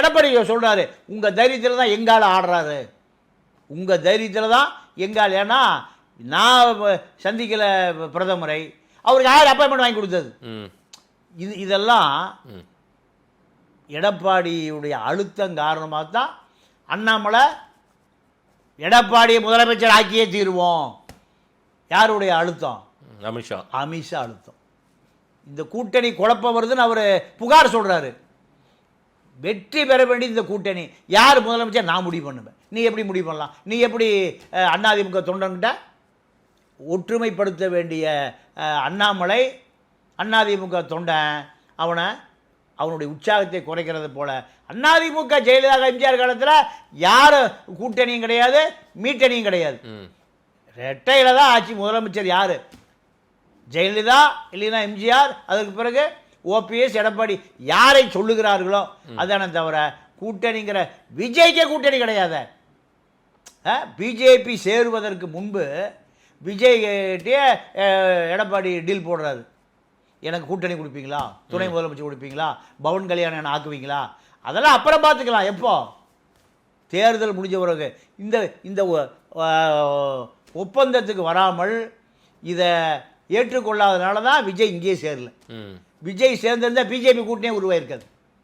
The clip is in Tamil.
எடப்பாடி சொல்றாரு, உங்க தைரியத்தில் தான் எங்கால ஆடுறாரு, உங்க தைரியத்தில் தான் எங்கால். ஏன்னா நான் சந்திக்கல பிரதமரை, அவருக்கு யார் அப்பாயின்மெண்ட் வாங்கி கொடுத்தது? இதெல்லாம் எடப்பாடியுடைய அழுத்தம் காரணமாக தான் அண்ணாமலை எடப்பாடியை முதலமைச்சர் ஆக்கியே தீருவோம். யாருடைய அழுத்தம்? அமித்ஷா அழுத்தம். இந்த கூட்டணி குழப்பம் வருதுன்னு அவர் புகார் சொல்றாரு. வெற்றி பெற வேண்டிய இந்த கூட்டணி யார் முதலமைச்சர் நான் முடிவு பண்ணுவேன். நீ எப்படி முடிவு பண்ணலாம்? நீ எப்படி அதிமுக தொண்டன்கிட்ட ஒற்றுமைப்படுத்த வேண்டிய அண்ணாமலை அதிமுக தொண்டன் அவனுடைய உற்சாகத்தை குறைக்கிறது போல அதிமுக ஜெயலலிதா எம்ஜிஆர் காலத்தில் யார் கூட்டணியும் கிடையாது, மீட்டணியும் கிடையாது. ரெட்டையில தான் ஆட்சி. முதலமைச்சர் யாரு? ஜெயலலிதா இல்லைன்னா எம்ஜிஆர், அதுக்கு பிறகு ஓபிஎஸ், எடப்பாடி. யாரை சொல்லுகிறார்களோ அதானே தவிர கூட்டணிங்கிற விஜய்க்கே கூட்டணி கிடையாது. பிஜேபி சேருவதற்கு முன்பு விஜய்கிட்டே எடப்பாடி டீல் போடுறாரு. எனக்கு கூட்டணி கொடுப்பீங்களா, துணை முதலமைச்சர் கொடுப்பீங்களா, பவன் கல்யாணம் என்ன ஆக்குவீங்களா, அதெல்லாம் அப்புறம் பார்த்துக்கலாம். எப்போ தேர்தல் முடிஞ்ச பிறகு. இந்த ஒப்பந்தத்துக்கு வராமல் இதை ஏற்றுக்கொள்ளாதனால தான் விஜய் இங்கேயே சேரல. விஜய் சேர்ந்திருந்தால் பிஜேபி கூட்டணியே உருவாயிருக்காது.